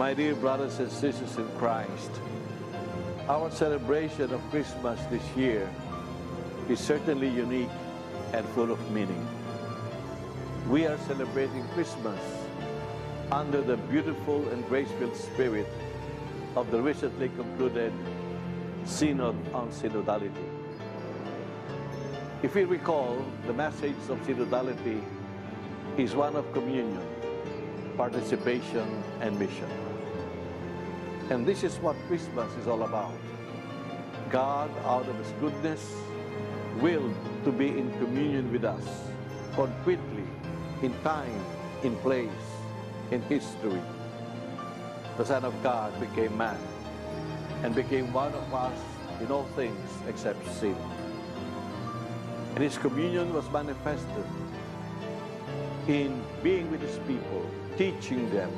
My dear brothers and sisters in Christ, our celebration of Christmas this year is certainly unique and full of meaning. We are celebrating Christmas under the beautiful and grace-filled spirit of the recently concluded Synod on Synodality. If we recall, the message of synodality is one of communion, participation, and mission. And this is what Christmas is all about. God, out of His goodness, willed to be in communion with us, concretely, in time, in place, in history. The Son of God became man and became one of us in all things except sin. And His communion was manifested in being with His people, teaching them,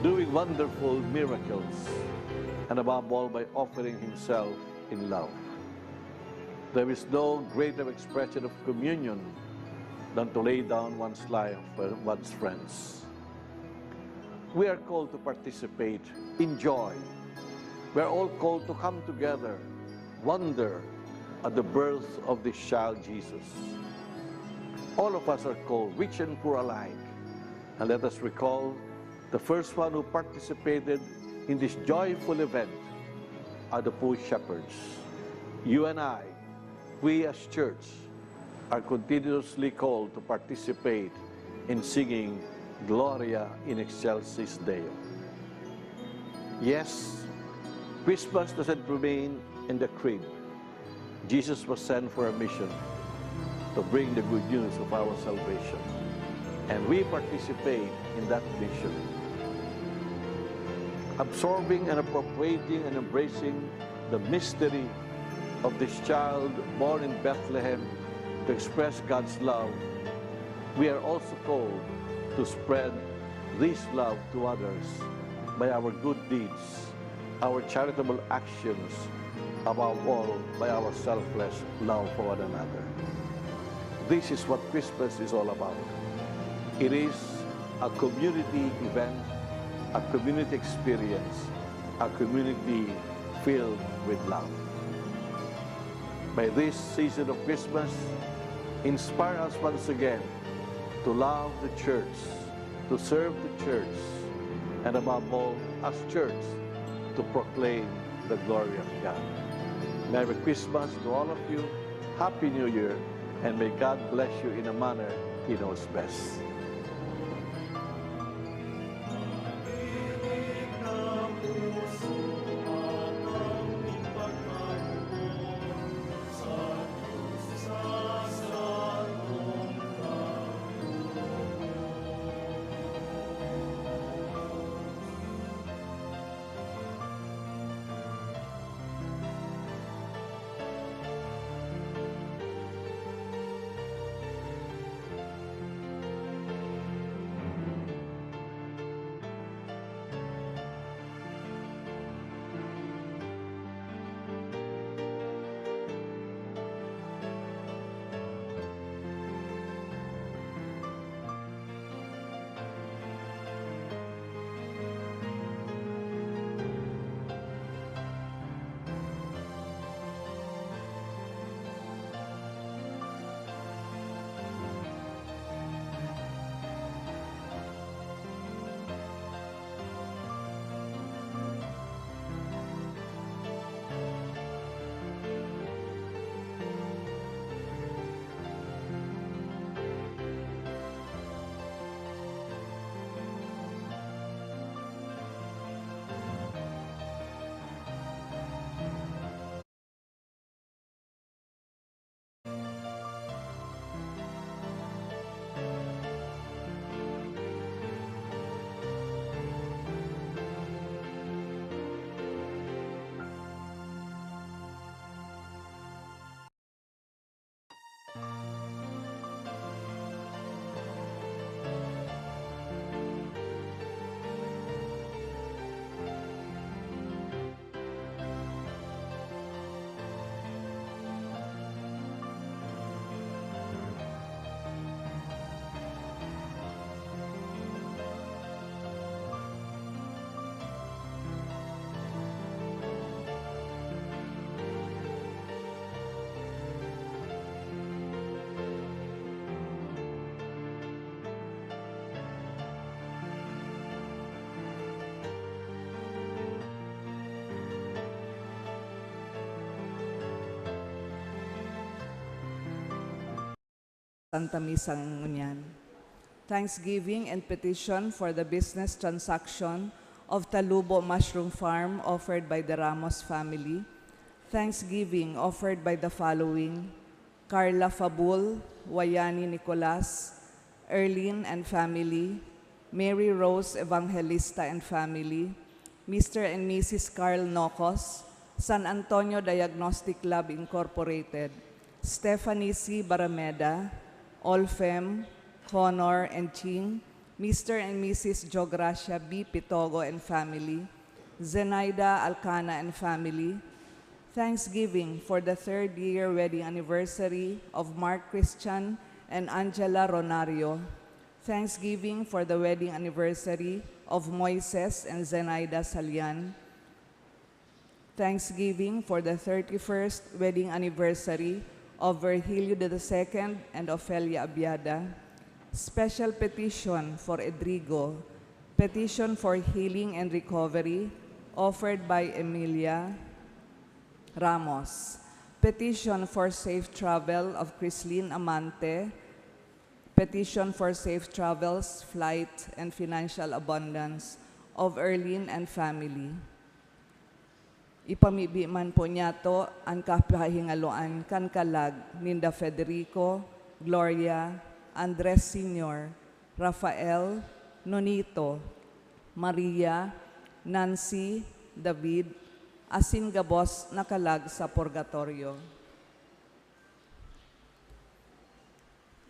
doing wonderful miracles, and above all by offering Himself in love. There is no greater expression of communion than to lay down one's life for one's friends. We are called to participate in joy. We are all called to come together, wonder at the birth of this child Jesus. All of us are called, rich and poor alike. And let us recall the first one who participated in this joyful event are the poor shepherds. You and I, we as church, are continuously called to participate in singing Gloria in Excelsis Deo. Yes, Christmas doesn't remain in the crib. Jesus was sent for a mission to bring the good news of our salvation. And we participate in that mission, absorbing and appropriating and embracing the mystery of this child born in Bethlehem to express God's love. We are also called to spread this love to others by our good deeds, our charitable actions, above all by our selfless love for one another. This is what Christmas is all about. It is a community event, a community experience, a community filled with love. By this season of Christmas, inspire us once again to love the church, to serve the church, and above all, as church, to proclaim the glory of God. Merry Christmas to all of you, Happy New Year, and may God bless you in a manner He knows best. Santa Misa ngunyan. Thanksgiving and petition for the business transaction of Talubo Mushroom Farm offered by the Ramos family. Thanksgiving offered by the following: Carla Fabul, Wayani Nicolas, Erlene and family, Mary Rose Evangelista and family, Mr. and Mrs. Carl Nocos, San Antonio Diagnostic Lab Incorporated, Stephanie C. Barameda, Olfem, Honor and Ching, Mr. and Mrs. Jogracia B. Pitogo and family, Zenaida Alcana and family. Thanksgiving for the 3rd-year wedding anniversary of Mark Christian and Angela Ronario. Thanksgiving for the wedding anniversary of Moises and Zenaida Salian. Thanksgiving for the 31st wedding anniversary of Virgilio II and Ofelia Abiada. Special petition for Edrigo. Petition for healing and recovery offered by Emilia Ramos. Petition for safe travel of Crislin Amante. Petition for safe travels, flight, and financial abundance of Erlene and family. Ipamibi man po niya to ang kapahingaloan kan kalag ninda Federico, Gloria, Andres Sr., Rafael, Nonito, Maria, Nancy, David, asin gabos nakalag sa purgatorio.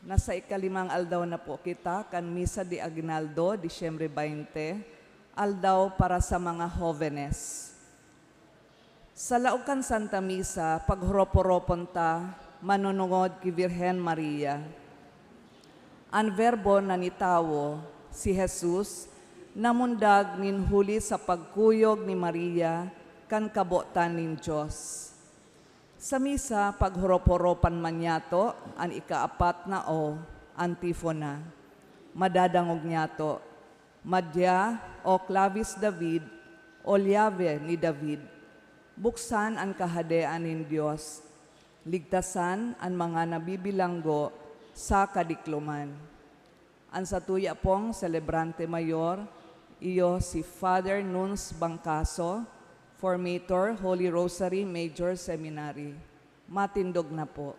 Nasa ikalimang aldaw na po kita kan Misa de Aguinaldo, Disyembre 20, aldaw para sa mga jóvenes. Sa laukan Santa Misa, paghuroporopon ta, manunungod ki Virgen Maria. Ang verbo na nitawo, si Jesus, namundag ninhuli sa pagkuyog ni Maria, kan kabotan nin Diyos. Sa misa, paghuroporopan man yato, ang ikaapat na o, antifona. Madadangog niyato, madya o clavis David, o llave ni David. Buksan ang kahadean nin Diyos. Ligtasan ang mga nabibilanggo sa kadikluman. Ang satuya pong celebrante mayor, iyo si Father Nuns Bangkaso, Formator, Holy Rosary Major Seminary. Matindog na po.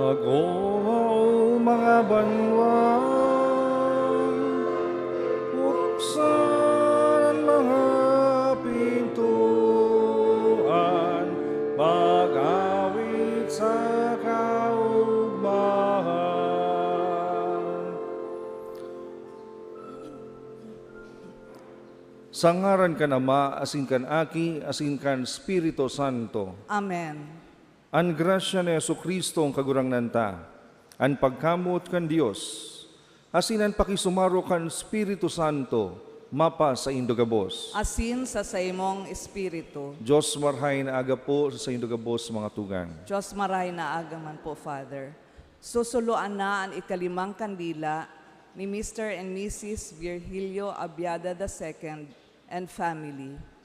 Mag-o mga banwang, buksan ang mga pintuan, mag-awit sa kaugmahan. Sangaran kan Ama, asin kan Aki, asin kan Espiritu Santo. Amen. An grasya ni Jesucristo ang kagurangnan ta, an pagkamot kan Dios, asin an pakisumaro kan Espiritu Santo, mapa sa indogabos. Asin sa saimong espiritu. Diyos marhay na aga po sa indogabos mga tugang. Diyos maray na agaman po, Father. Susuluan na ang ikalimang kandila ni Mr. and Mrs. Virgilio Abiada II and family.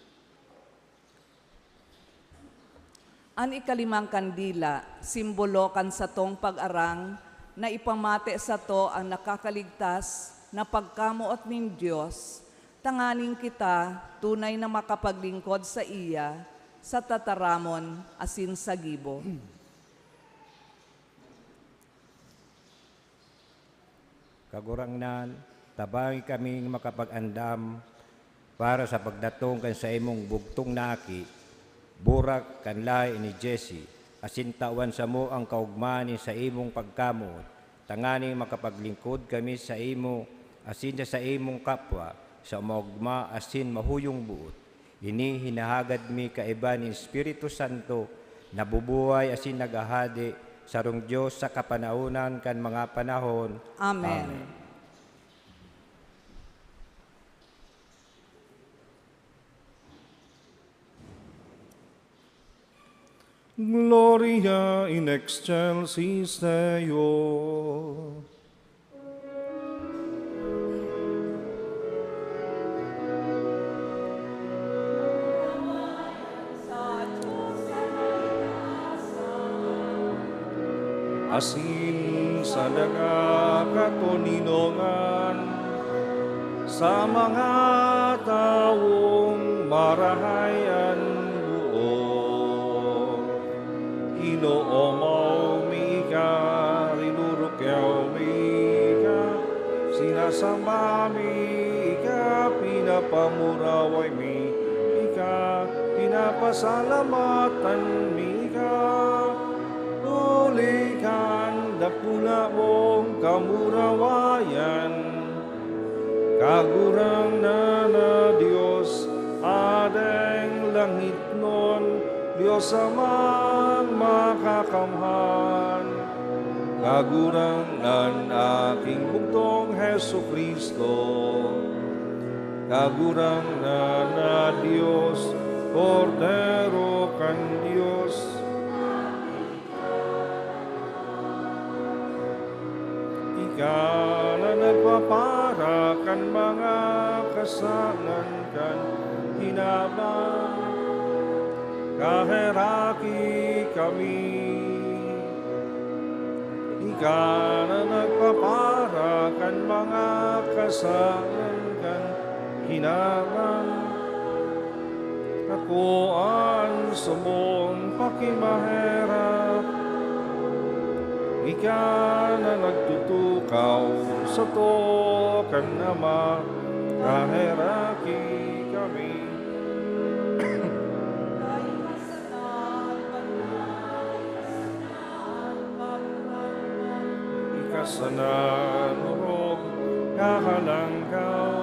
Ang ikalimang kandila, simbolo kan sa tong pag-arang na ipamate sa to ang nakakaligtas na pagkamuot ng Diyos, tanganing kita tunay na makapaglingkod sa iya, sa tataramon asin sa gibo. Kagurangnan, tabangi kaming makapag-andam para sa pagdatong kan sa imong bugtong naki, burak kanlay ni Jesse, asin tawan sa mo ang kaugmani sa imong pagkamot, tanganing makapaglingkod kami sa imo, asin sa imong kapwa, sa maugma asin mahuyong buot. Ini hinahagad mi kaiba ni Espiritu Santo, nabubuhay asin nagahadi, sarong Diyos sa kapanaunan kan mga panahon. Amen. Amen. Gloria in excelsis Deo. Asin sa nagakatoninongan sa mga taong marahayan buo. Inoomaw mi ka, rinurukyaw mi ka, sinasamba mi ka, pinapamuraway mi ka, pinapasalamatan mi ka. Ulikan dakula mong kamurawayan, kagurang na Diyos, adeng langit nun, Diyos amang makakamhan. Kagurang nan aking bugtong Hesu Kristo, kagurang na Diyos, Kordero kan Diyos. Ika na nagpapara kan mga kasalan kan hinabang, kaheraki kami. Ika na nagpapara kan mga kasalan kan hinabang, kakuan sa mong pakimaherap. Ika na nagtutukaw sa to kan Ama, kaheraki kami. Ikasanan urog kahalangkaw,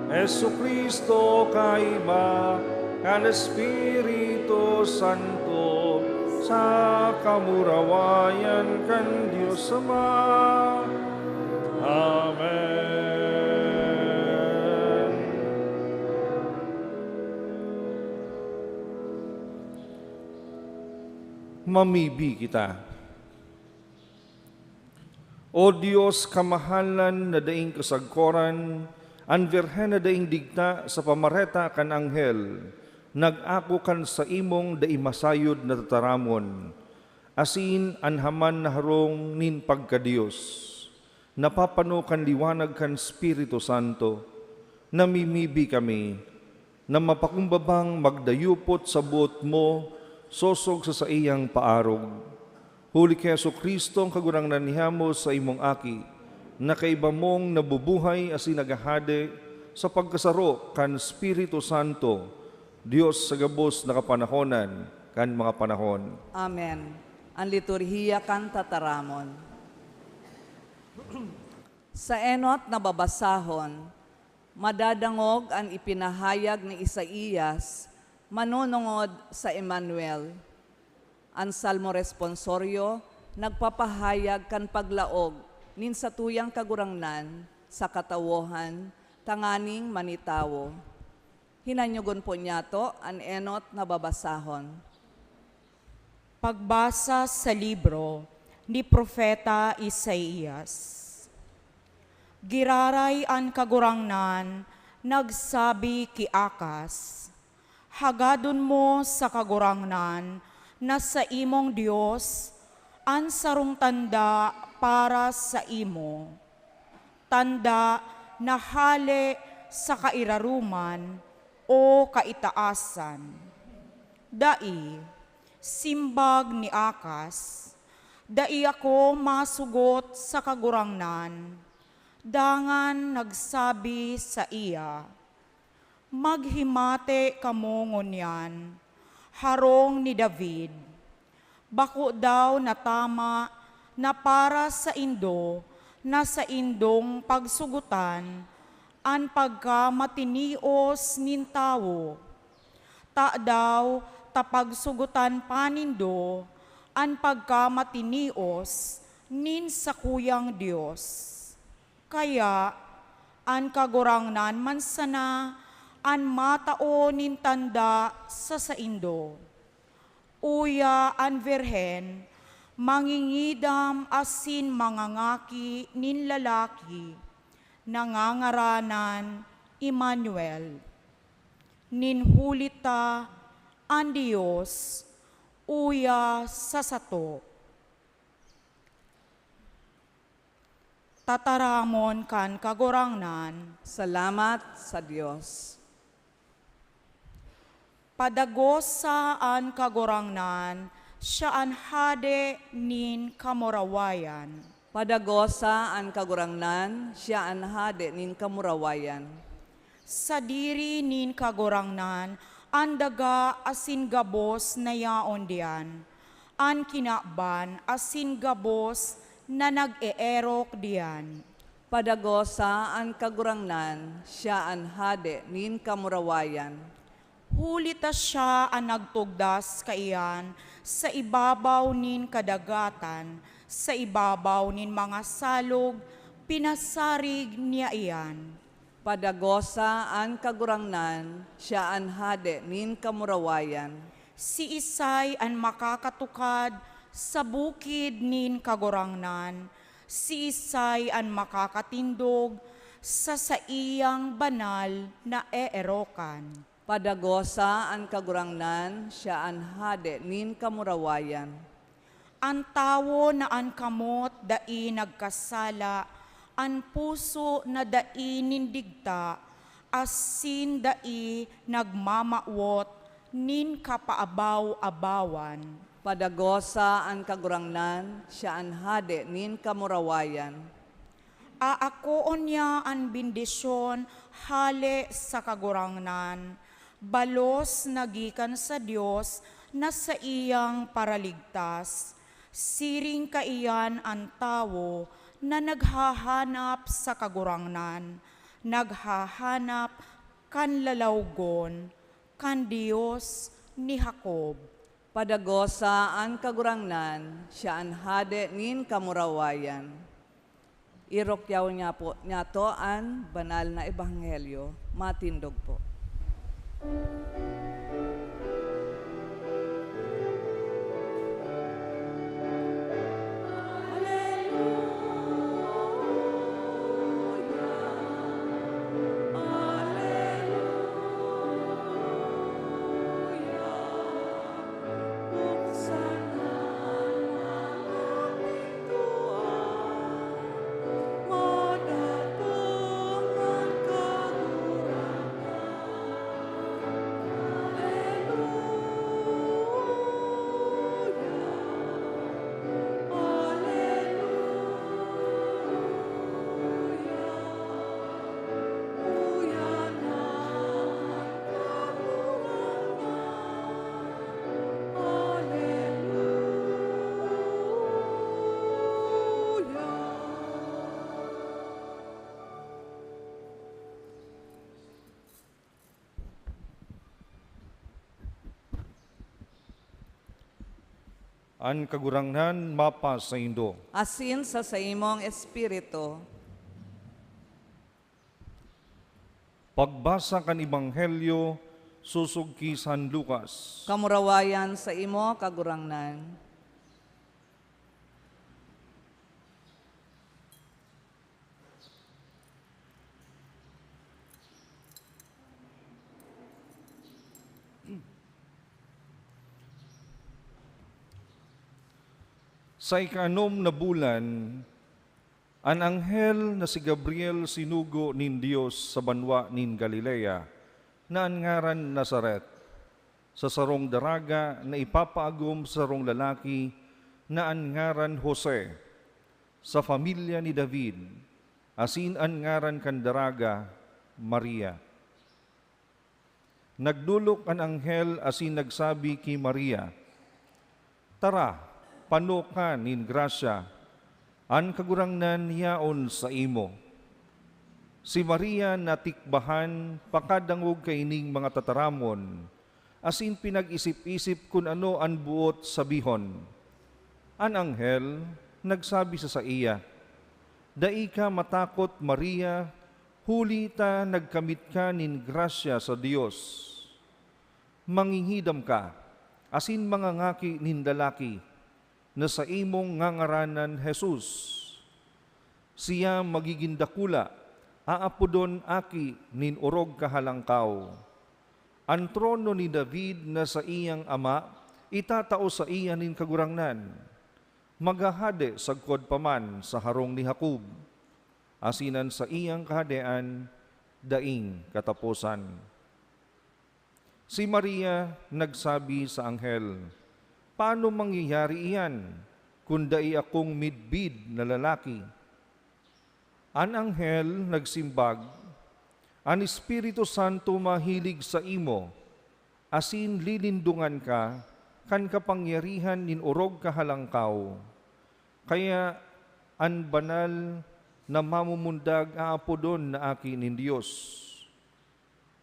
Hesu Kristo kaiba kan Espiritu Santo, sa kamurawayan kan Diyos Ama. Amen. Mamibi kita. O Diyos, kamahalan na daing kasagkoran, ang Birhen na daing digta sa pamareta kan anghel, nag-ako kan sa imong daimasayod na tataramon, asin anhaman na harong nin pagka-Diyos, napapano kan liwanag kan Espiritu Santo, namimibi kami, na mapakumbabang magdayupot sa buot mo, sosog sa iyang paarog, Huli kay Kristo ang kagurangnan nihamo sa imong aki, na kaiba mong nabubuhay asin nagahade sa pagkasaro kan Espiritu Santo, Dios sa gabos na kapanahonan kan mga panahon. Amen. Ang liturhiya kan tataramon. Sa enot na babasahon, madadangog ang ipinahayag ni Isaías manunungod sa Emmanuel. Ang salmo responsoryo nagpapahayag kan paglaog nin sa tuyang kagurangnan sa katawohan tanganing manitawo. Hinanyugon po niya to ang enot na babasahon. Pagbasa sa libro ni Propeta Isaías. Giraray an kagurangnan, nagsabi ki Akas, hagadon mo sa kagurangnan na sa imong Dios, an sarong tanda para sa imo. Tanda na hale sa kairaruman o kaitaasan. Dai, simbag ni Akas, dai ako masugot sa kagurangnan. Dangan nagsabi sa iya, maghimate kamo ngunyan, harong ni David. Bako daw na tama na para sa indo, na sa indong pagsugutan, an pagka matinios nin tawo. Ta daw tapagsugutan panindo, an pagka matinios nin sa kuyang Diyos. Kaya, an kagurangnan man sana, an matao nin tanda sa saindo. Uya an virhen, mangingidam asin mangangaki nin lalaki, nangangaranan Emmanuel. Nin hulita an Diyos, uya sa sato. Tataramon kan kagurangnan. Salamat sa Diyos. Padagosaan kagurangnan, siya an hade nin kamurawayan. Padagosa ang kagurangnan, siya ang hade nin kamurawayan. Sa diri nin kagurangnan, an daga asin gabos na yaon diyan. An kinakban asin gabos na nag-eerok diyan. Padagosa ang kagurangnan, siya ang hade nin kamurawayan. Hulita siya ang nagtugdas kaiyan sa ibabaw nin kadagatan, sa ibabaw nin mga salog, pinasarig niya iyan. Padagosa ang kagurangnan, siya ang hade nin kamurawayan. Si Isay ang makakatukad sa bukid nin kagurangnan, si Isay ang makakatindog sa saiyang banal na eerokan. Padagosa ang kagurangnan, siya ang hade nin kamurawayan. Ang tawo na an kamot dai nagkasala, an puso na dai nindigta, asin dai nagmamawot nin kapaabaw-abawan. Padagosa ang kagurangnan, siya ang hade nin kamurawayan. Aakoon niya ang bindisyon hale sa kagurangnan, balos nagikan sa Diyos na sa iyang paraligtas. Siring kaiyan ang tawo na naghahanap sa kagurangnan, naghahanap kan lalawgon, kan Diyos ni Jacob. Padagosa ang kagurangnan, siya ang hade nin kamurawayan. Irokyaw niya po niya to ang banal na ebanghelyo. Matindog po. an kagurangnan mapas sa Indo. asin sa imong espiritu. Pagbasa kan Ebanghelyo, susug ki San Lucas. Kamurawayan sa imo kagurangnan. Sa ika-6 na bulan, an anghel na si Gabriel sinugo nin Dios sa banwa nin Galilea, na an ngaran Nazaret, sa sarong daraga na ipapaagom sa sarong lalaki na an ngaran Jose, sa familia ni David, asin an ngaran kan daraga Maria. Nagdulok an anghel asin nagsabi ki Maria, "Tara, pano ka nin grasya, an kagurangnan yaon sa imo." Si Maria natikbahan pakadangog kaining mga tataramon, asin pinag-isip-isip kun ano an buot sabihon. An anghel nagsabi sa iya, "Dai ka matakot, Maria, huli ta nagkamit ka nin grasya sa Dios. Manginghidam ka, asin mangangaki nin dalaki, na sa imong ngangaranan Jesus. Siya magiging dakula, aapodon aki nin orog kahalangkaw. Ang trono ni David na sa iyang ama, itatao sa iya nin kagurangnan. Magahade sagkod paman sa harong ni Jacob, asinan sa iyang kahadean, daing katapusan." Si Maria nagsabi sa anghel, "Paano mangyayari iyan, kung dai akong midbid na lalaki?" An anghel nagsimbag, "An Espiritu Santo mahilig sa imo, asin lilindungan ka, kan kapangyarihan nin orog kahalangkaw. Kaya an banal na mamumundag aapodon na aki nin Dios.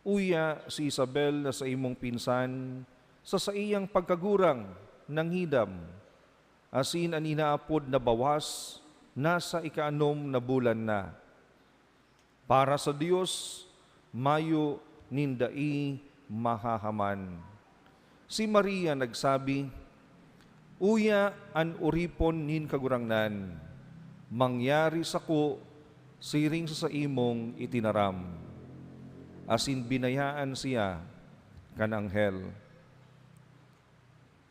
Uya si Isabel na sa imong pinsan, sa iyang pagkagurang nanghidam, asin an inaapod na bawas, nasa ika-6 na bulan na. Para sa Dios, mayo nindai mahahaman." Si Maria nagsabi, "Uya an uripon nin kagurangnan, mangyari sako siring sa imong itinaram." Asin binayaan siya kan anghel.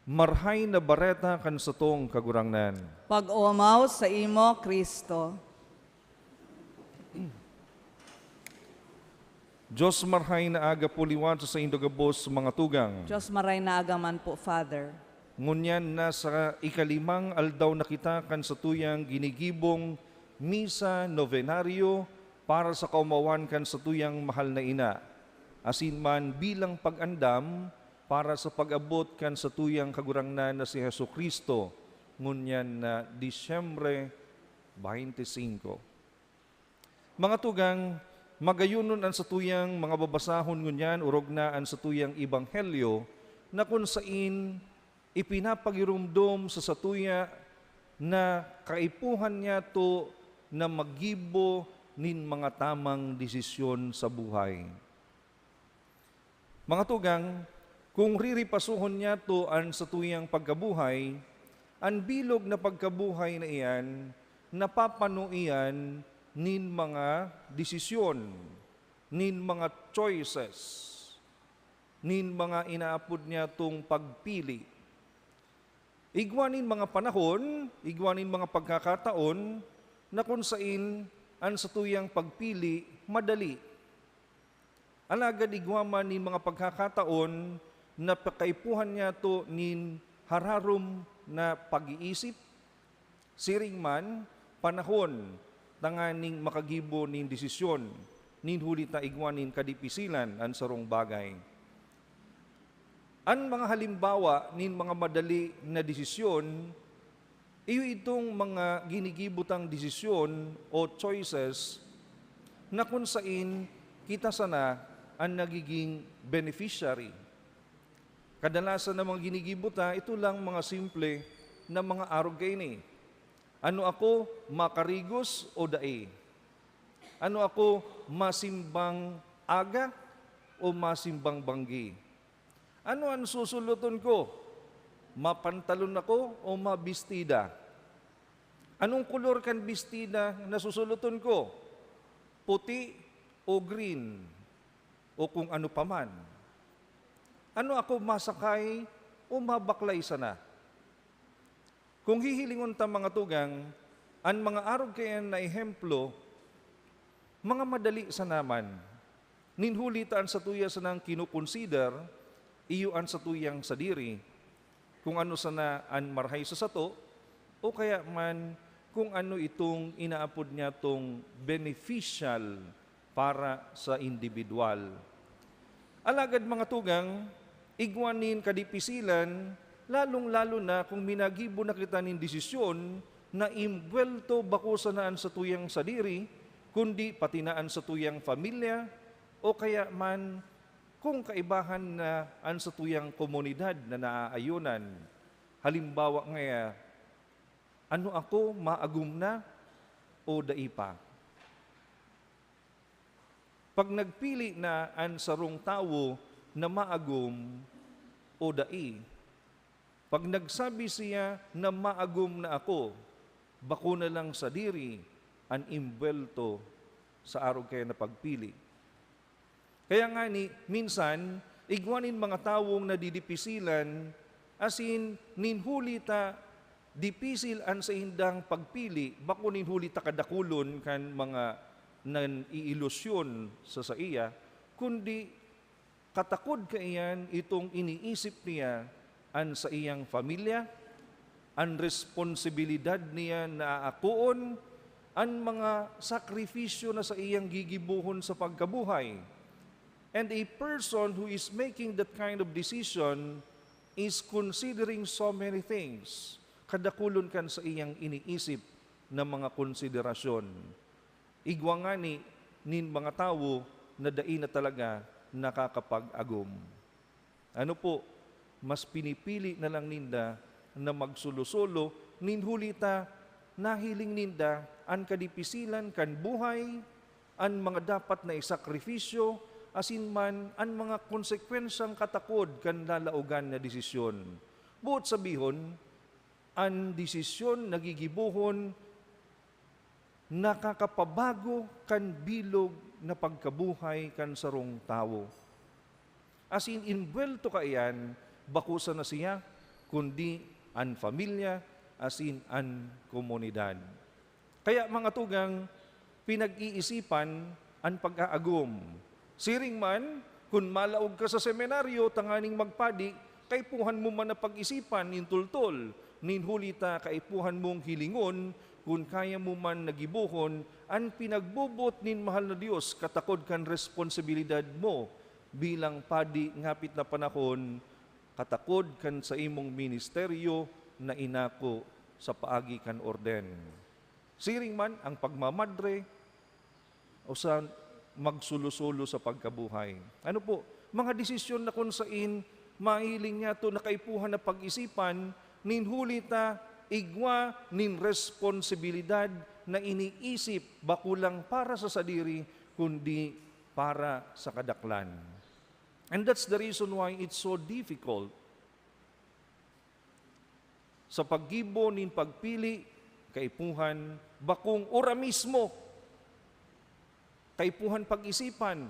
Marhay na bareta kan satong kagurangnan. Pag-umaw sa imo, Kristo. Diyos marhay na aga puliwan sa indogabos mga tugang. Diyos maray na agaman po, Father. Ngunyan na sa ika-5 aldaw na kita kan sa tuyang ginigibong misa novenaryo para sa kaumawan kan sa tuyang mahal na ina, asin man bilang pag-andam para sa pag-abot kan sa tuyang kagurangnan na si Hesu Kristo, ngunyan na Disyembre 25. Mga tugang, magayunon ang sa tuyang mga babasahon ngunyan, urog na ang sa tuyang Ebanghelyo, na kung sain ipinapagirumdom sa satuya na kaipuhan niya to na magibo nin mga tamang desisyon sa buhay. Mga tugang, kung riripasuhon niya to an sa tuyang pagkabuhay, ang bilog na pagkabuhay na iyan, napapano iyan nin mga desisyon, nin mga choices, nin mga inaapod niya tong pagpili. Igwanin mga panahon, igwanin mga pagkakataon, na kung sain ang sa tuyang pagpili madali. Alagad igwaman nin mga pagkakataon na pakaipuhan niya to nin hararom na pag-iisip, siring man panahon tanganing makagibo nin desisyon, nin huli ta igwanin kadipisilan ang sarong bagay. Ang mga halimbawa nin mga madali na desisyon, iyo itong mga ginigibutang desisyon o choices na kung sain kita sana ang nagiging beneficiary. Kadalasan ng mga ginigibuta, ito lang mga simple na mga arog kaini. Ano ako, makarigos o dai? Ano ako, masimbang aga o masimbang banggi? Ano ang susuluton ko? Mapantalon ako o mabistida? Anong kulor kan bistida na susuluton ko? Puti o green? O kung ano paman? Ano ako, masakay o mabaklay sana? Kung hihilingon ta mga tugang, ang mga arog kayan na ehemplo, mga madali sa naman. Ninhulitaan sa tuya sa nang kinukonsider, iyuan sa tuyang sadiri, kung ano sana an marhay sa sato, o kaya man kung ano itong inaapod niya tong beneficial para sa individual. Alagad mga tugang, igwanin kadipisilan, lalong-lalo na kung minagibo na kita nin desisyon na imbuelto bako sa naan sa tuyang sadiri, kundi patinaan sa tuyang pamilya, o kaya man kung kaibahan na an sa tuyang komunidad na naaayunan. Halimbawa ngaya, ano ako, maagum na o daipa? Pag nagpili na an sarong tao na maagum o dai, pag nagsabi siya na maagum na ako, bako na lang sa diri, an imbuelto sa araw kaya na pagpili. Kaya nga ni, minsan, igwanin mga tawong nadidipisilan, asin ninhulita, dipisil an sa indang pagpili, bako ninhulita kadakulon kan mga nan iilusyon sa iya, kundi katakod kaiyan itong iniisip niya an sa iyang pamilya, ang responsibilidad niya na aakuon, ang mga sakripisyo na sa iyang gigibuhon sa pagkabuhay. And a person who is making that kind of decision is considering so many things. Kadakulon kan sa iyang iniisip na mga konsiderasyon. Igwa nga nin mga tao na dai na talaga nakakapag-agum. Ano po, mas pinipili na lang ninda na magsulo-solo, ninhulita, nahiling ninda, an kadipisilan, kan buhay, an mga dapat na isakripisyo, asin man, an mga konsekwensyang katakod kan lalaugan na desisyon. Buot sabihon, an desisyon nagigibuhon, nakakapabago kan bilog na pagkabuhay kan sarong tao. Asin inbuelto kaiyan, bakusa na siya, kundi an pamilya, asin an komunidad. Kaya mga tugang, pinag-iisipan an pag-aagum. Siring man, kung malaog ka sa seminaryo, tanganing magpadi, kaipuhan mo man na pag-isipan, nintultol, ninhulita, kaipuhan mong hilingon, kung kaya mo man nagibuhon, an pinagbubot nin mahal na Diyos, katakod kan responsibilidad mo, bilang padi ngapit na panahon, katakod kan sa imong ministeryo na inako sa paagi kan orden. Siring man ang pagmamadre o sa magsulo-sulo sa pagkabuhay. Ano po? Mga desisyon na kung sain mahiling niya to nakaipuhan na pag-isipan, ninhulita, igwa, nin responsibilidad na iniisip bakulang para sa sadiri, kundi para sa kadaklan. And that's the reason why it's so difficult sa paggibo nin pagpili, kaipuhan, bakong ora mismo, kaipuhan pag-isipan,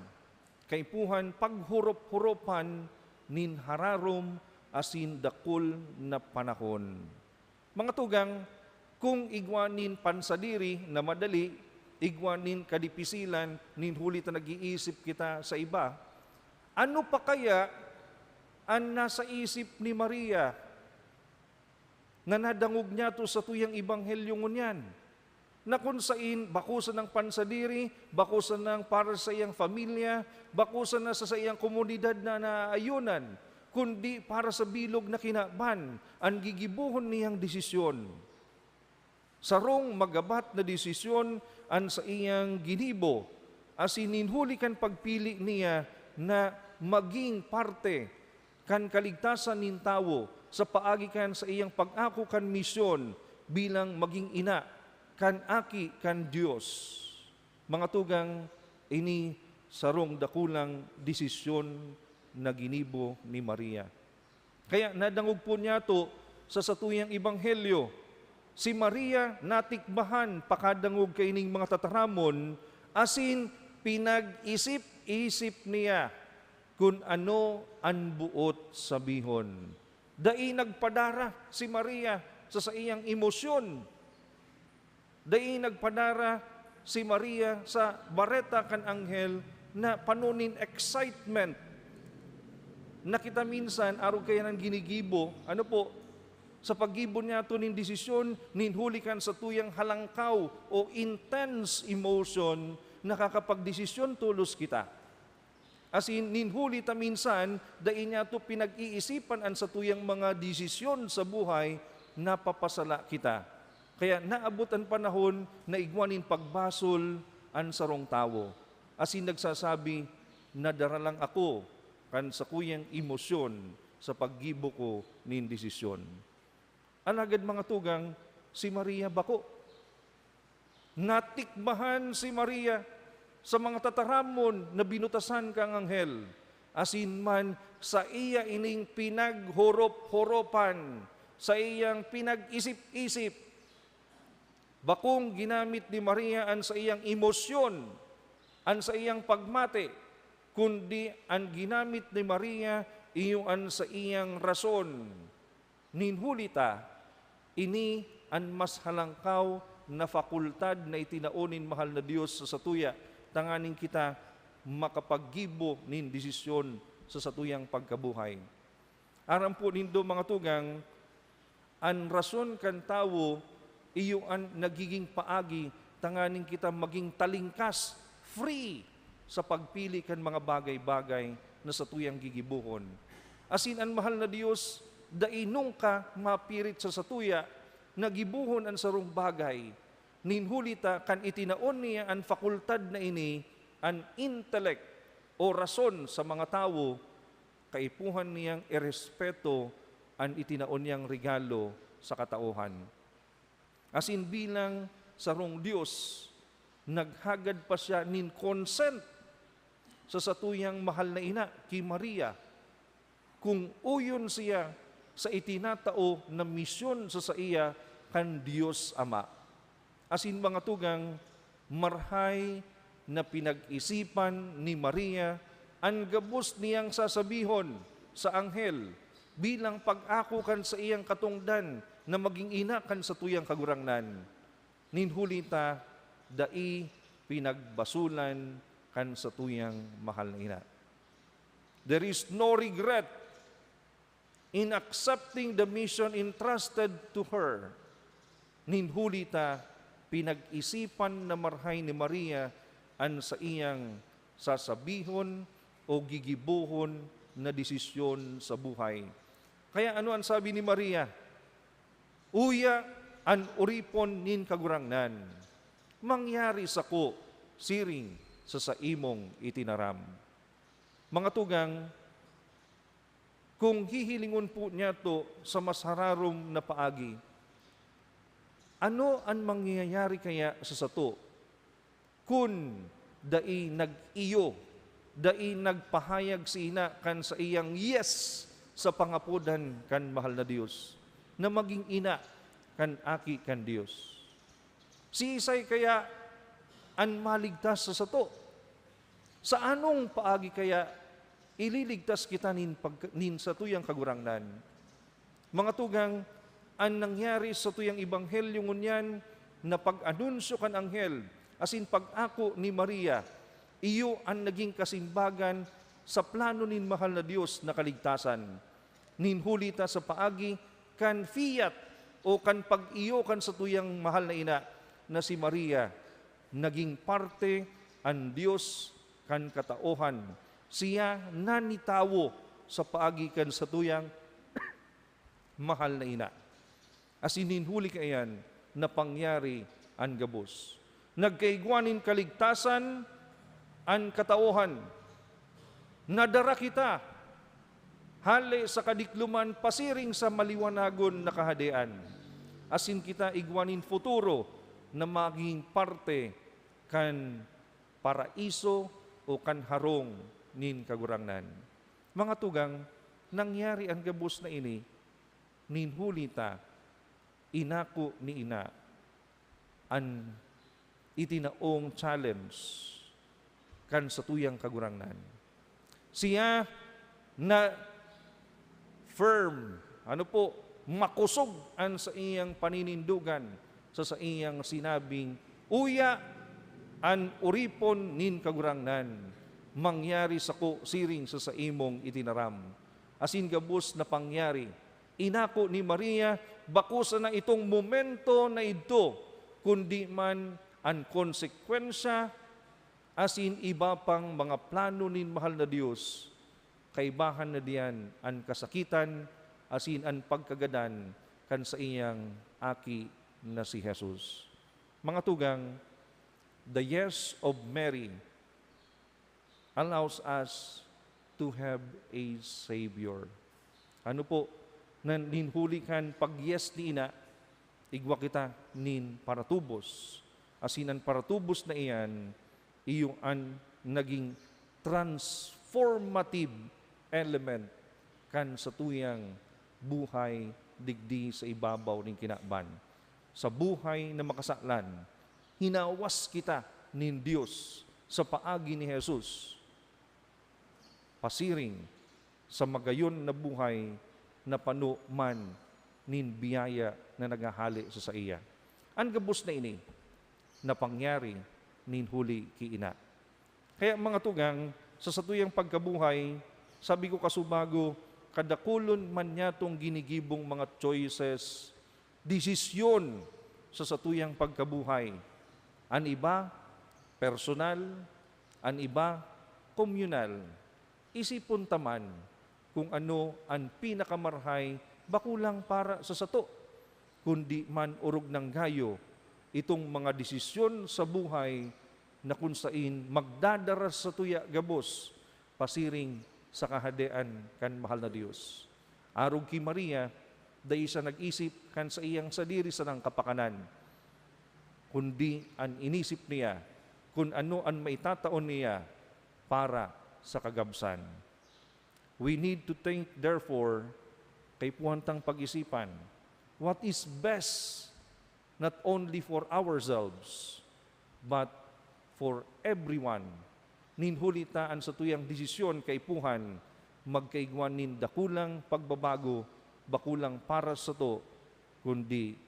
kaipuhan paghurop-huropan, nin hararom asin dakul na panahon. Mga tugang, kung igwanin pansadiri na madali, igwanin kadipisilan, nin hulit na nag-iisip kita sa iba, ano pa kaya ang nasa isip ni Maria na nadangog niya to sa tuyang ibanghelyo ngunyan? Na kung sain, bakusan ng pansadiri, bakusan ng para sa iyang pamilya, bakusan na sa iyang komunidad na naayunan, kundi para sa bilog na kinaban, ang gigibuhon niyang desisyon. Sarong magabat na desisyon ang sa iyang ginibo, as ininhulikan pagpili niya na maging parte kan kaligtasan nin tawo sa paagi kan sa iyang pag-ako kan misyon bilang maging ina kan aki kan Dios. Mga tugang, ini sarong dakulang desisyon na ginibo ni Maria. Kaya nadangog po niya to sa satuyang ebanghelyo. Si Maria natikbahan pakadangog kaining mga tataramon, asin pinag-isip-isip niya kung ano ang buot sabihon. Dai nagpadara si Maria sa iyang emosyon. Dai nagpadara si Maria sa bareta kan anghel na panunin excitement. Nakita minsan, araw kaya ng ginigibo, ano po, sa paggibo niya ito nin desisyon, ninhulikan sa tuyang halangkaw o intense emotion, nakakapagdesisyon tulos kita. As in, ninhuli ta minsan, dahil niya ito pinag-iisipan an sa tuyang mga desisyon sa buhay, napapasala kita. Kaya naabot ang panahon na igwanin pagbasol an sarong tawo. As in, nagsasabi, nadara lang ako kan sa kuyang emosyon sa paggibo ko nin desisyon. Alagad mga tugang, si Maria bako. Natikbahan si Maria sa mga tataramon na binutasan kang anghel. Asin man sa iya ining pinaghorop-horopan, sa iyang pinag-isip-isip, bakong ginamit ni Maria an sa iyang emosyon, an sa iyang pagmate, kundi ang ginamit ni Maria iyong an sa iyang rason. Ninhulita, ini ang mas halangkaw na fakultad na itinaunin mahal na Diyos sa satuya, tanganing kita makapaggibo nin desisyon sa satuyang pagkabuhay. Aram po nindo mga tugang, ang rason kan tawo, iyo ang nagiging paagi, tanganing kita maging talingkas, free sa pagpili kan mga bagay-bagay na sa tuyang gigibuhon. Asin ang mahal na Diyos, dainong ka mapirit sa satuya, nagibuhon ang sarong bagay. Ninhulita kan itinaon niya ang fakultad na ini, ang intellect o rason sa mga tao, kaipuhan niyang irespeto ang itinaon niyang regalo sa katauhan. As in bilang sarong Diyos, naghagad pa siya nin consent sa satuyang mahal na ina, ki Maria, kung uyon siya sa itinatao na misyon sa iya kan Diyos Ama. As in mga tugang, marhay na pinag-isipan ni Maria ang gabos niyang sasabihon sa anghel bilang pag-ako kan sa iyang katungdan na maging ina kan sa tuyang kagurangnan. Ninhulita, dai pinagbasulan kan sa tuyang mahal na ina. There is no regret in accepting the mission entrusted to her. Ninhulita, pinag-isipan na marhay ni Maria an sa iyang sasabihon o gigibuhon na desisyon sa buhay. Kaya ano ang sabi ni Maria? Uya an uripon nin kagurangnan, mangyari sa ko siring sa imong itinaram. Mga tugang, kung hihilingon po niya to sa mas hararom na paagi, ano ang mangyayari kaya sa sato? Kun dai nag-iyo, dai nagpahayag sina kan sa iyang yes sa pangapudan kan mahal na Diyos, na maging ina kan aki kan Diyos. Si Isay kaya an maligtas sa sato. Sa anong paagi kaya ililigtas kita nin sa tuyang kagurangnan? Mga tugang, ang nangyari sa tuyang ebanghelyo ngunyan na pag-anunsyo kan anghel, asin pag-ako ni Maria, iyo ang naging kasimbagan sa plano nin mahal na Diyos na kaligtasan. Ninhulita sa paagi kan fiat o kan pag-iyo kan sa tuyang mahal na ina na si Maria, naging parte ang Diyos kan katauhan. Siya nanitawo sa paagi kan sa tuyang mahal na ina. As ininhuli kayan na pangyari ang gabos. Nagkaigwanin kaligtasan ang katauhan. Nadara kita hali sa kadikluman pasiring sa maliwanagon na kahadean. Asin kita igwanin futuro na maging parte kan paraiso o kan harong nin kagurangnan. Mga tugang, nangyari ang gabos na ini, nin hulita, inako ni ina, an itinaong challenge kan sa tuyang kagurangnan. Siya na firm, makusog an sa iyang paninindugan sa iyang sinabing, uya an uripon nin kagurangnan, mangyari sa ko siring sa imong itinaram. Asin gabos na pangyari, inako ni Maria, bakusa na itong momento na ito, kundi man ang konsekwensya, asin iba pang mga plano nin mahal na Diyos, kaibahan na diyan ang kasakitan, asin ang pagkagadan kan sa iyang aki na si Jesus. Mga tugang, the yes of Mary allows us to have a Savior. Ninhulikan pag yes ni ina, igwa kita nin paratubos. Asinan paratubos na iyan, iyong an naging transformative element kan sa tuyang buhay digdi sa ibabaw ng kinakban. Sa buhay na makasaklan, hinawas kita nin Diyos sa paagi ni Jesus, pasiring sa magayon na buhay na pano man nin biyaya na nagahali sa iya. Ang gabos na ini, na pangyari nin huli ki ina. Kaya mga tugang, sa satuyang pagkabuhay, sabi ko kasubago, kadakulon man niya tong ginigibong mga choices, desisyon sa satuyang pagkabuhay. An iba, personal, an iba, komunal. Isipon taman kung ano ang pinakamarhay, bakulang para sa sato, kundi man urog ng gayo, itong mga desisyon sa buhay na kung sain magdadaras sa tuya gabos, pasiring sa kahadean kan mahal na Diyos. Arog ki Maria, dahil sa nag-isip kan sa iyang sadiri sa ng kapakanan, kundi ang inisip niya, kung ano ang maitataon niya para sa kagabsan. We need to think, therefore, kay puwantang pag-isipan, what is best not only for ourselves, but for everyone. Ninhulitaan sa tuyang desisyon kay puhan, magkaigwan nin dakulang pagbabago, bakulang para sa to, kundi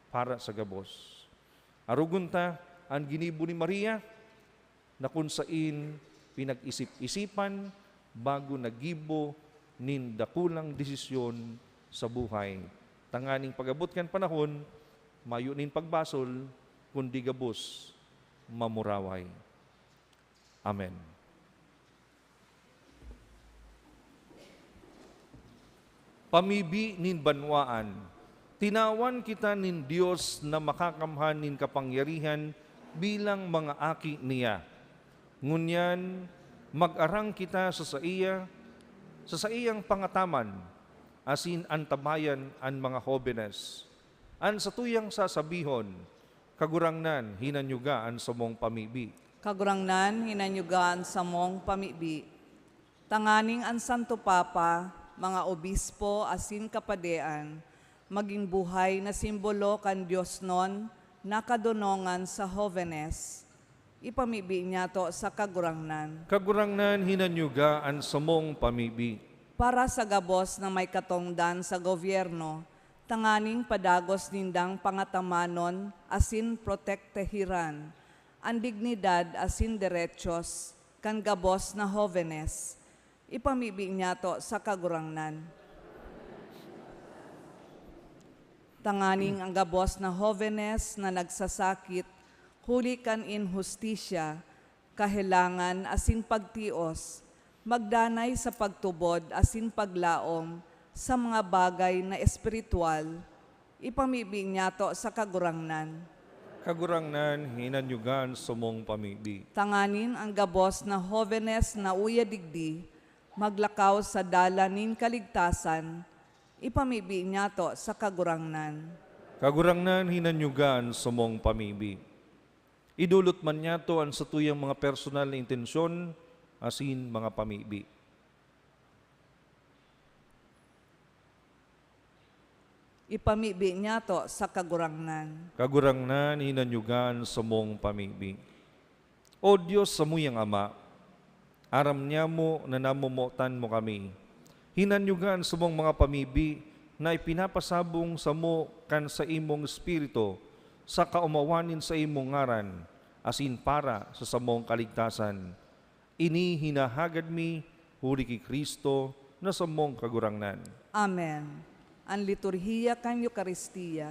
para sa gabos. Arugunta, ang ginibo ni Maria, na kung sain pinag-isip-isipan, bago nagibo nin dakulang desisyon sa buhay. Tanganing pagabot kan panahon, mayo nin pagbasol, kundi gabos mamuraway. Amen. Pamibi nin banwaan, tinawan kita nin Diyos na makakamhan nin kapangyarihan bilang mga aki niya. Ngunyan, mag-arang kita sa iyang pangataman, asin antabayan an mga hobenes. An sa tuyang sasabihon, kagurangnan hinanyugaan sa mong pamibi. Kagurangnan, hinanyugaan sa mong pamibi. Tanganing an Santo Papa, mga obispo, asin kapadean, maging buhay na simbolo kan Diyos non, nakadunongan sa hovenes. Ipamibi niya to sa kagurangnan. Kagurangnan hinanyugaan sa mong pamibi. Para sa gabos na may katongdan sa gobyerno, tanganing padagos nindang pangatamanon asin protektehiran, ang dignidad asin derechos kan gabos na hovenes. Ipamibi niya to sa kagurangnan. Tanganing ang gabos na hovenes na nagsasakit, huli kan inhustisya, kahilangan asin pagtios, magdanay sa pagtubod asin paglaom sa mga bagay na espiritual, ipamibi niya to sa kagurangnan. Kagurangnan hinanyugan sa mong pamibi. Tanganin ang gabos na hovenes na uya digdi, maglakaw sa dalanin kaligtasan, ipamibi niya to sa kagurangnan. Kagurangnan hinanyugan sa mong pamibi. Idulot man niya to ang satuyang mga personal na intensyon, asin mga pamibi. Ipamibi niya to sa kagurangnan. Kagurangnan hinanyugan sa mong pamibi. O Diyos sa muyang Ama, aram niya mo na namumotan mo kami. Hinanyugan sa mong mga pamibi na ipinapasabong sa mo kan sa imong espiritu sa kaumawanin sa imong ngaran, asin para sa samong kaligtasan. Ini hinahagad mi, huli ki Kristo, na samong kagurangnan. Amen. Ang liturhiya kan Eucharistia.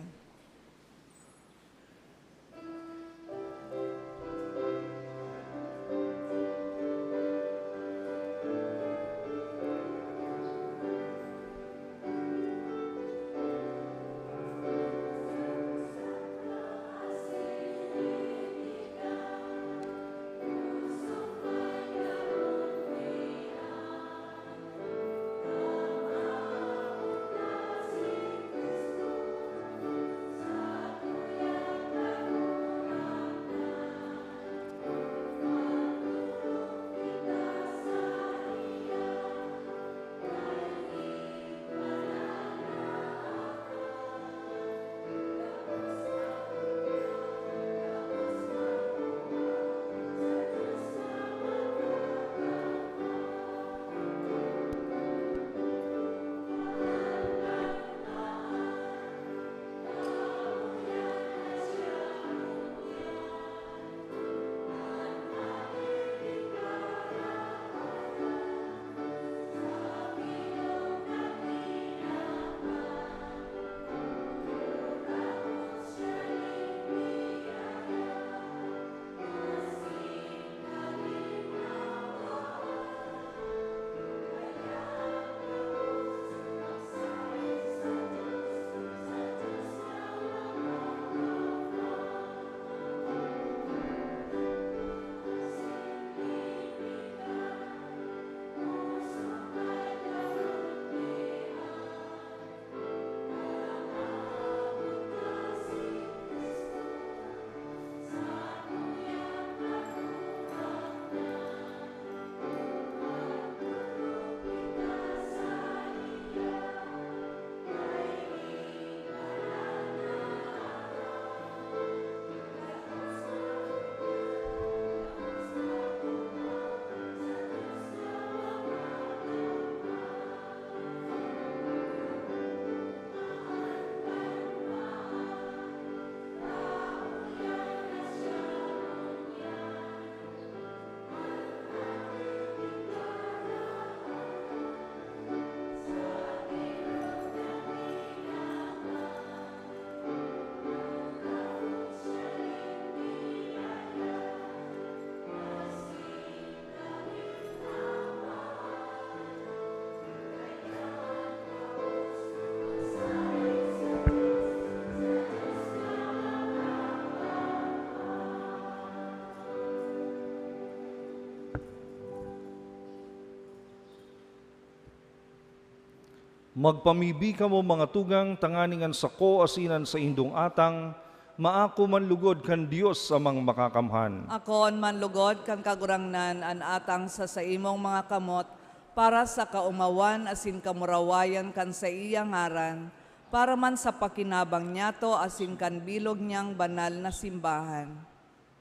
Magpamibi ka mo mga tugang tanganingan sako asinan sa indong atang, maako manlugod kan Dios amang makakamhan. Akon manlugod kan kagurangnan an atang sa imong mga kamot para sa kaumawan asin kamurawayan kan sa iyang ngaran, para man sa pakinabang niyato asin kan bilog niyang banal na simbahan.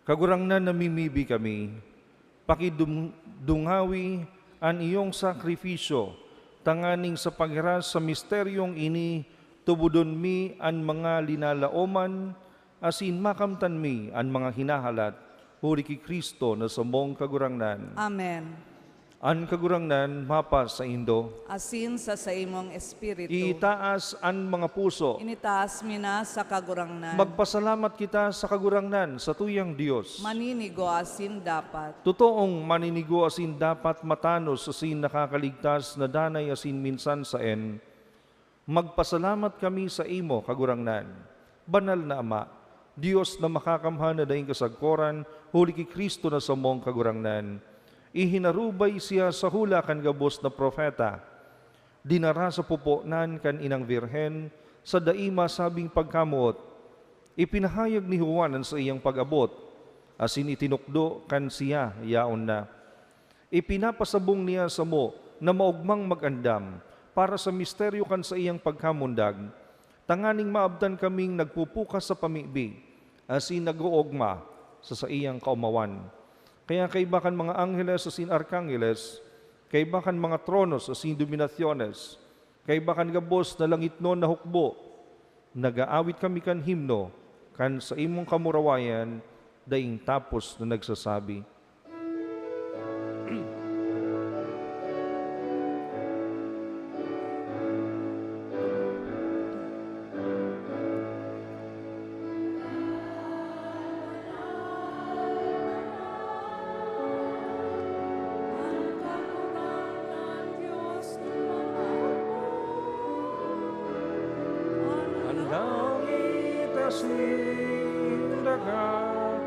Kagurangnan namimibi kami, pakidungawi an iyong sakripisyo, tanganing sa paghiras sa misteryong ini, tubudon mi an mga linalaoman, asin makamtan mi an mga hinahalat, huri ki Kristo na samong kagurangnan. Amen. An kagurangnan mapas sa indo, Asin sa imong espiritu. itaas an mga puso, Initaas mi na sa kagurangnan. magpasalamat kita sa kagurangnan sa tuyang Diyos. Maninigo asin dapat. Totoong maninigo asin dapat matanos asin nakakaligtas na danay asin minsan sa en. Magpasalamat kami sa imo, kagurangnan. Banal na Ama, Diyos na makakamhan na daing kasagkoran, huli ki Kristo na samong kagurangnan. Ihinarubay siya sa hula kan gabos na propeta. Dinara sa puponan kan inang birhen, sa daima sabing pagkamuot. Ipinahayag ni Juan sa iyang pag-abot, asin itinukdo kan siya yaon na. Ipinapasabong niya sa mo na maugmang magandam para sa misteryo kan sa iyang pagkamundag. Tanganing maabdan kaming nagpupukas sa pamibig, asin nag-uogma sa iyang kaumawan. Kaya kaibakan mga angheles asin arkangeles, kaibakan mga tronos asin dominasyones, kaibakan gabos na langit no na hukbo, nagaawit kami kan himno, kan sa imong kamurawayan, daing tapos na nagsasabi. Ang langit asin dagat,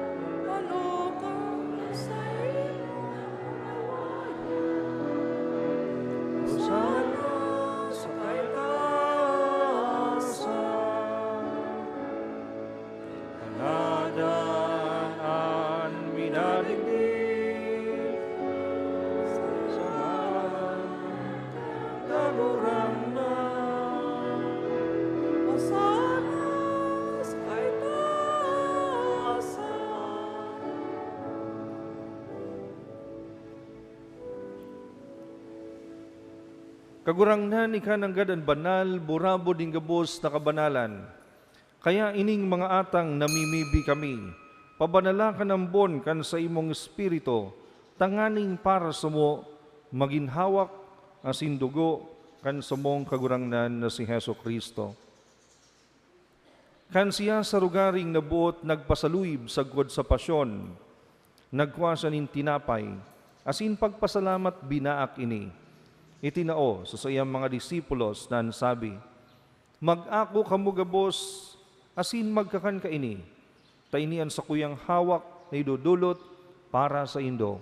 Hosana sa kaitaasan, Panadan minaligdig, sa tagurang na. Kagurangnan ikan gadan banal, burabo ding gabos na kabanalan. Kaya ining mga atang namimibi kami, pabanala ka ng bon kan sa imong espiritu, tanganing para sa mo, maginhawak asin dugo kan sa mong kagurangnan na si Heso Kristo. Kan siya sa rugaring nabuot nagpasaluyib sagod sa pasyon, nagkwasa nin tinapay, asin pagpasalamat binaak ini. Itinao sa sayang mga disipulos na sabi, mag-ako kamugabos, asin magkakan ka ini, tainian sa kuyang hawak na idudulot para sa indo.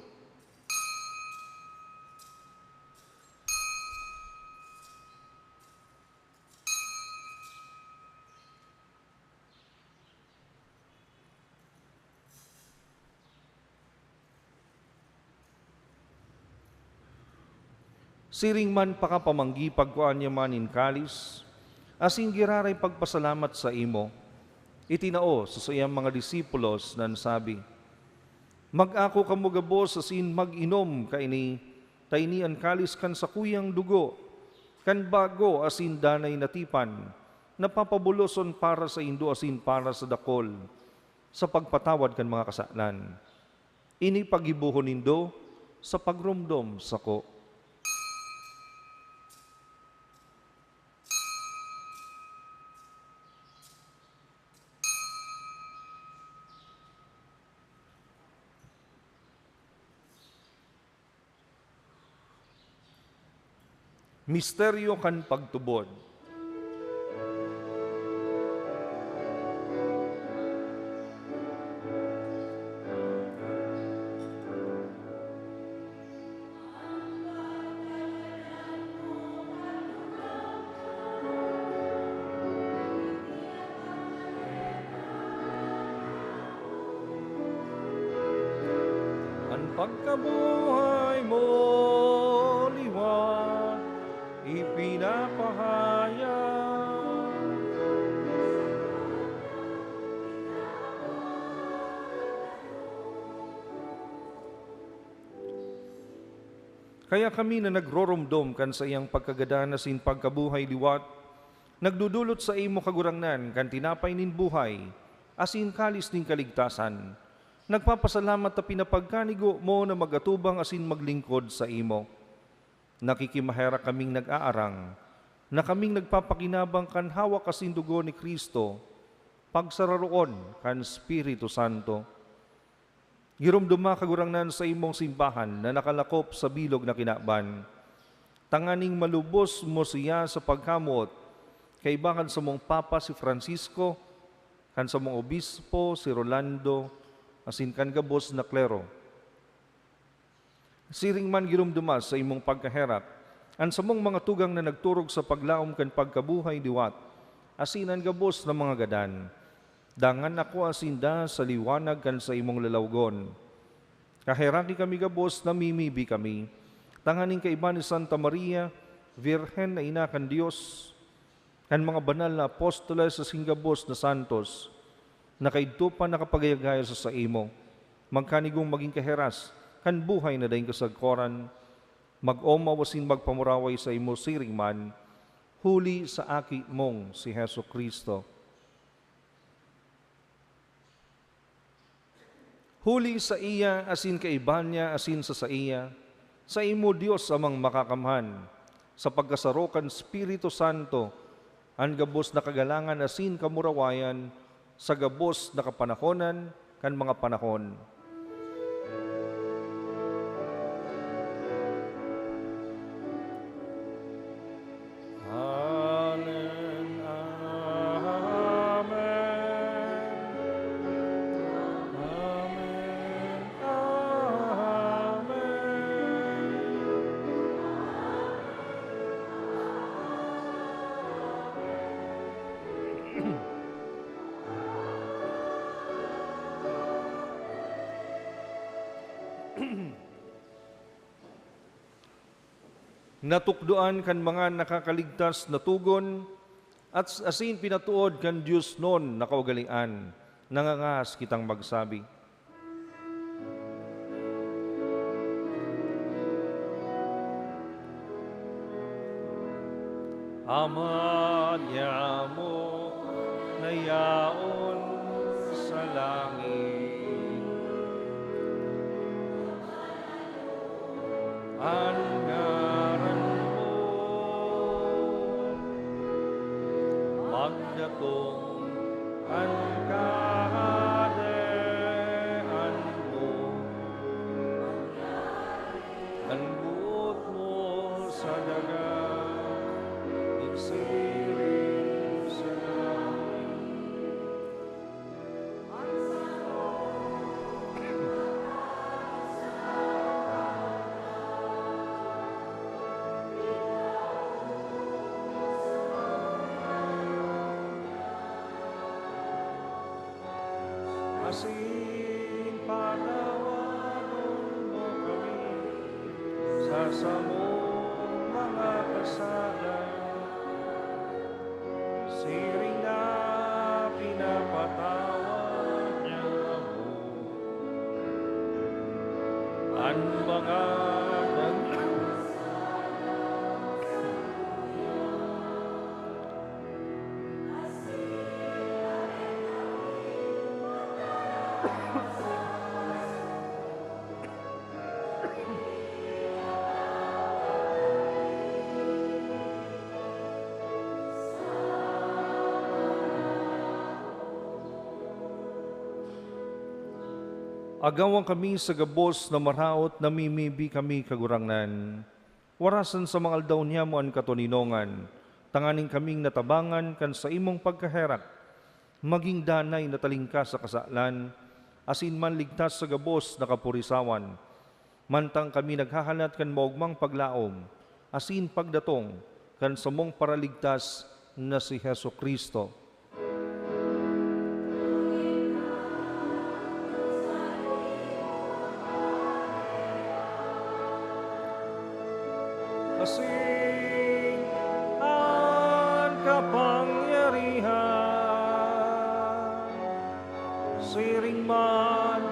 Siring man pakapamanggi pagkuan niya manin kalis, asing giraray pagpasalamat sa imo. Itinao sa sayang mga disipulos nan sabi, mag-ako kamugabos asin mag-inom kaini, tainian kalis kan sa kuyang dugo, kan bago asin danay natipan, napapabuloson para sa indo asin para sa dakol, sa pagpatawad kan mga kasalan. Ini pagibuhon nindo sa pagrumdom sako. Misteryo kan pagtubod. Ang pagkabuhay mo liwan, ipinapahayag. Kaya kami na nagroromdom kan sa iyang pagkagadanas in pagkabuhay liwat, nagdudulot sa imo kagurangnan kan tinapay nin buhay, asin kalis nin kaligtasan. Nagpapasalamat na pinapagkanigo mo na magatubang asin maglingkod sa imo. Nakikimahera kaming nag-aarang, na kaming nagpapakinabang kan hawak asin dugo ni Kristo, pagsararoon kan Espiritu Santo. Girumduma kagurangnan sa imong simbahan na nakalakop sa bilog na kinaban. Tanganing malubos mo siya sa pagkamot, kaibakan sa mong Papa si Francisco, kan sa mong Obispo si Rolando, asin kan gabos na klero. Siring man girumdumas sa imong pagkaherak, an samong mga tugang na nagturog sa paglaom kan pagkabuhay diwat, asinan gabos na mga gadan. Dangan ako asinda sa liwanag kan sa imong lalawgon. Kaheraki kami gabos, namimibi kami. Tanganing kaiba ni Santa Maria, Virhen na ina kan Diyos, kan mga banal na apostoles sa singgabos na santos, na kaidto pa nakapagayagaya sa imo, magkanigong maging kaheras, kan buhay na daing kasagkoran, mag-oma wasin magpamuraway sa imo siring man, huli sa aki mong si Heso Kristo. Huli sa iya, asin kaiban niya, asin sa iya, sa imo Diyos amang makakamhan, sa pagkasarokan Espiritu Santo, ang gabos na kagalangan asin kamurawayan, sa gabos na kapanahonan, kan mga panahon. Amen, amen, amen, amen. Natukdoan kan mga nakakaligtas na tugon, at asin pinatuod kan Diyos non nakaugalian, nangangas kitang magsabi. Ama niya mo na yaon sa langit, ang ngaran mo magdatong, ang kahadean mo, ang buot mo sa dagat, igsiring sa langit. Asin patawaron mo kami sa samong mga kasalanan, siring na pinapatawad niya mo ang mga Agawan kami sa gabos na maraot, namimibi kami kagurangnan. Warasan sa mga aldaw niya mo ang katuninongan, tanganing kaming natabangan kan sa imong pagkaherak, maging danay na talingka sa kasalan, asin man ligtas sa gabos na kapurisawan. Mantang kami naghahalat kan maugmang paglaom, asin pagdatong kan samong paraligtas na si Heso Kristo. Asin ang kapangyarihan, siring man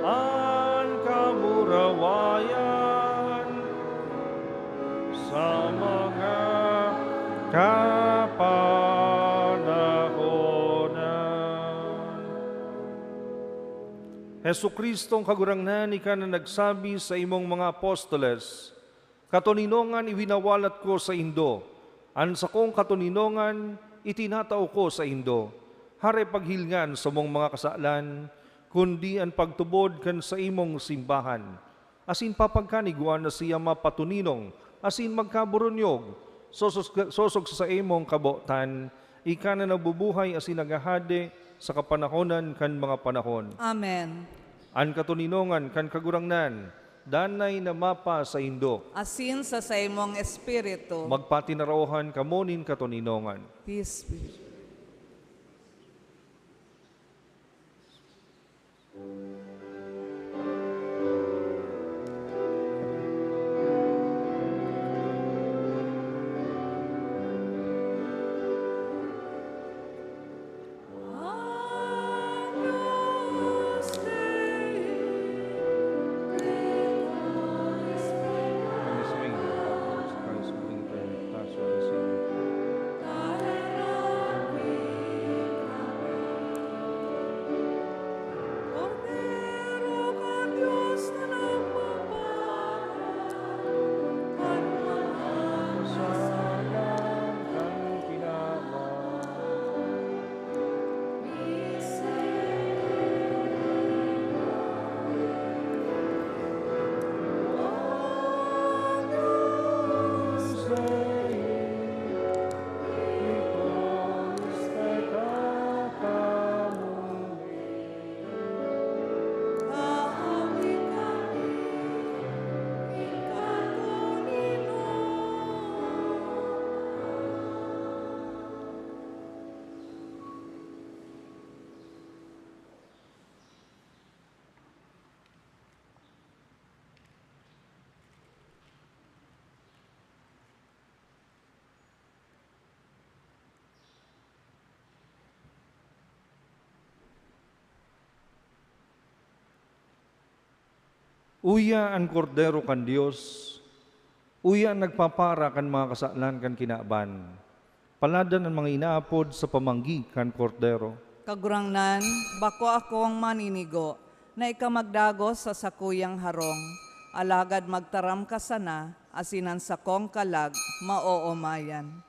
ang kamurawayan, sa mga kapanahonan. Hesu Kristong kagurangnan, ika na nagsabi sa imong mga apostoles, katuninongan iwinawalat ko sa Indo, an sa kong katuninongan itinatao ko sa Indo. Hare paghilngan sa mong mga kasalan, kundi ang pagtubod kan sa imong simbahan. Asin papagkaniguan na siya mapatuninong, asin magkaburunyog, sosog sa imong kabotan, ika na nabubuhay asin nagahade sa kapanahonan kan mga panahon. Amen. An katuninongan kan kagurangnan, danay na mapa sa indo, asin sa imong espiritu. magpatinarawahan kamonin katoninongan. Peace be. Uya ang kordero kan Dios, uya ang nagpapara kan mga kasalan kan kinaban. Paladan ang mga inaapod sa pamanggi kan kordero. Kagurangnan, bako ako ang maninigo, na ikamagdagos sa sakuyang harong. Alagad magtaram ka sana, asinan sa kong kalag, maoomayan.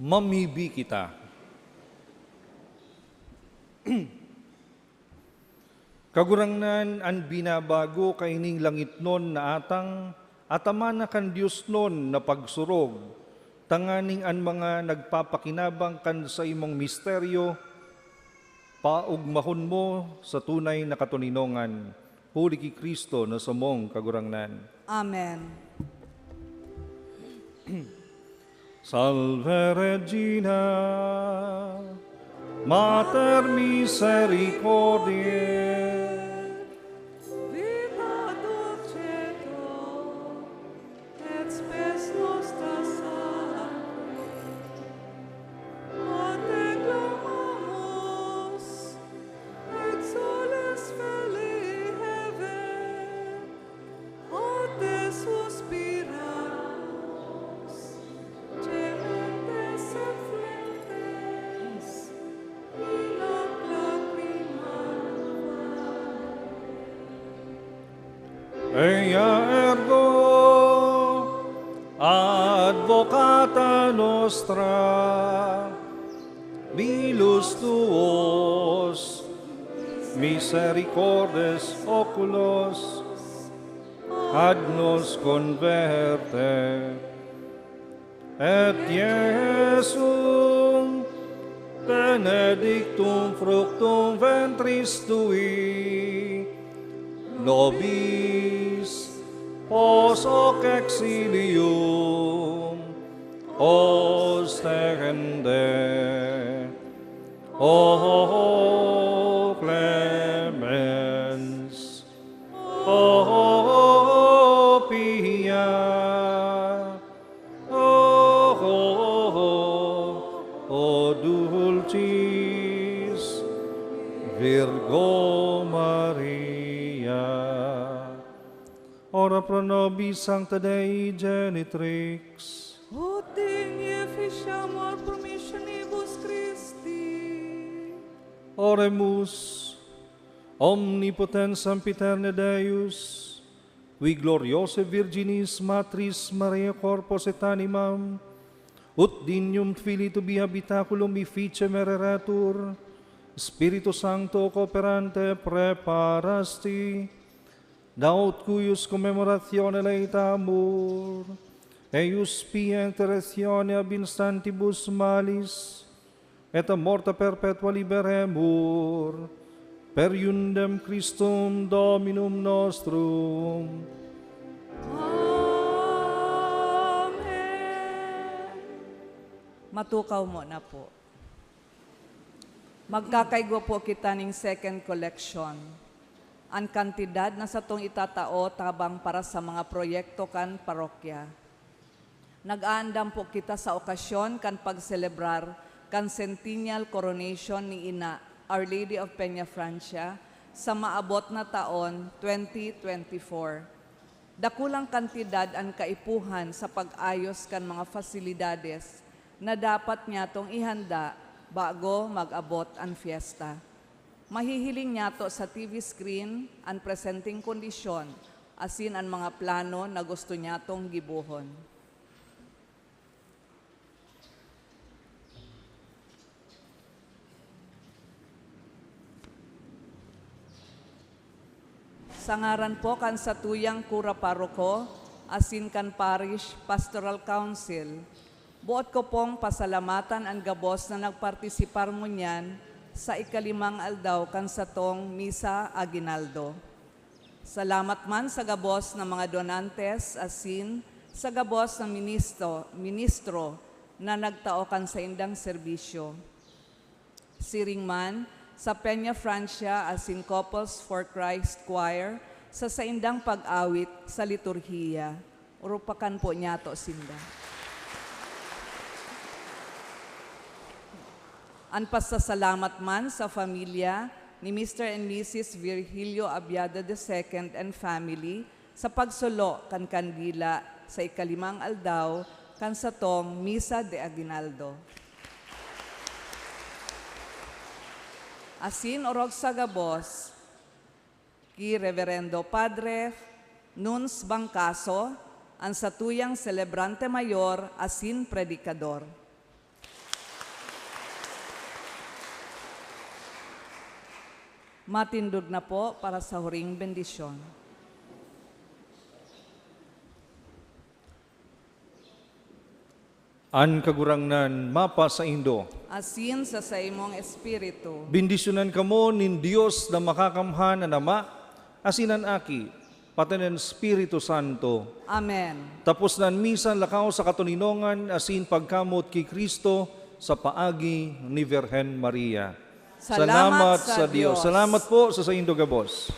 Mamibi kita. Kagurangnan an binabago kaining langit non na atang ataman na kan Diyos non na pagsurog, tanganing an mga nagpapakinabang kan sa imong misteryo, paugmahon mo sa tunay na katuninongan. Huli ki Kristo na sumong kagurangnan. Amen. Salve Regina, Mater Misericordiae, Vita dulcedo, et spes nostra salve. A te clamamus, exsules feli heaven, a te suspiramus, gementes et flentes, in hoc lacrimae Ea ergo advocata nostra, milus tuos, misericordes oculos, ad nos converte, et Iesum benedictum fructum ventris tui, nobis pos hoc exilium ostende. O clemens, o pia, o dulcis Virgo Maria. Ora pro nobis Sancta Dei Genitrix, ut digne efficiamur promissionibus Christi. Oremus, omnipotens sempiterne Deus, vi gloriose Virginis Matris Maria Corpus et Animam, ut dignum Filii tubi habitaculum efficie mereratur, Spiritu Sancto cooperante preparasti, daut cuius commemoratione laetamur, eius pia interessione ab instantibus malis, et a morta perpetua liberemur, per iundem Christum Dominum nostrum. Amen. Matukaw mo na po. Magkakaigwa po kita ning second collection. Ang kantidad na sa tong itatao tabang para sa mga proyekto kan parokya. Nag-aandam po kita sa okasyon kan pagselebrar kan centennial coronation ni Ina Our Lady of Peña Francia sa maabot na taon 2024. Dakulang kantidad ang kaipuhan sa pag-ayos kan mga fasilidades na dapat niya tong ihanda bago mag-abot ang fiesta. Mahihiling niya to sa TV screen ang presenting kondisyon asin ang mga plano na gusto niya tong gibuhon. Sa ngaran po kan satuyang kura paroko, asin kan parish pastoral council, buot ko pong pasalamatan ang gabos na nagpartisipar mo niyan sa ikalimang aldaw kan satong Misa Aguinaldo. Salamat man sa gabos ng mga donantes, asin sa gabos ng ministro na nagtao kan sa indang serbisyo. Siring man sa Peña Francia asin Couples for Christ Choir sa saindang pag-awit sa liturhiya. Urupakan po niya to sinda. Ang pasasalamat man sa familia ni Mr. and Mrs. Virgilio Abiada II and family sa pagsulo kan kandila sa ikalimang aldaw kan satong Misa de Aguinaldo. Asin orog sa gabos, ki Reverendo Padre Nuns Bangkaso, ang satuyang celebrante mayor asin predikador. Matindog na po para sa huring bendisyon. An kagurangnan mapa sa Indo. Asin sa imong espiritu. Bindisyonan kamo nin Dios na makakamhan na nama, asinan aki, pati ng Espiritu Santo. Amen. Tapos nan misan lakaw sa katuninongan, asin pagkamot ki Kristo sa paagi ni Virhen Maria. Salamat sa Diyos. Diyos. Salamat po sa Indo Gabos.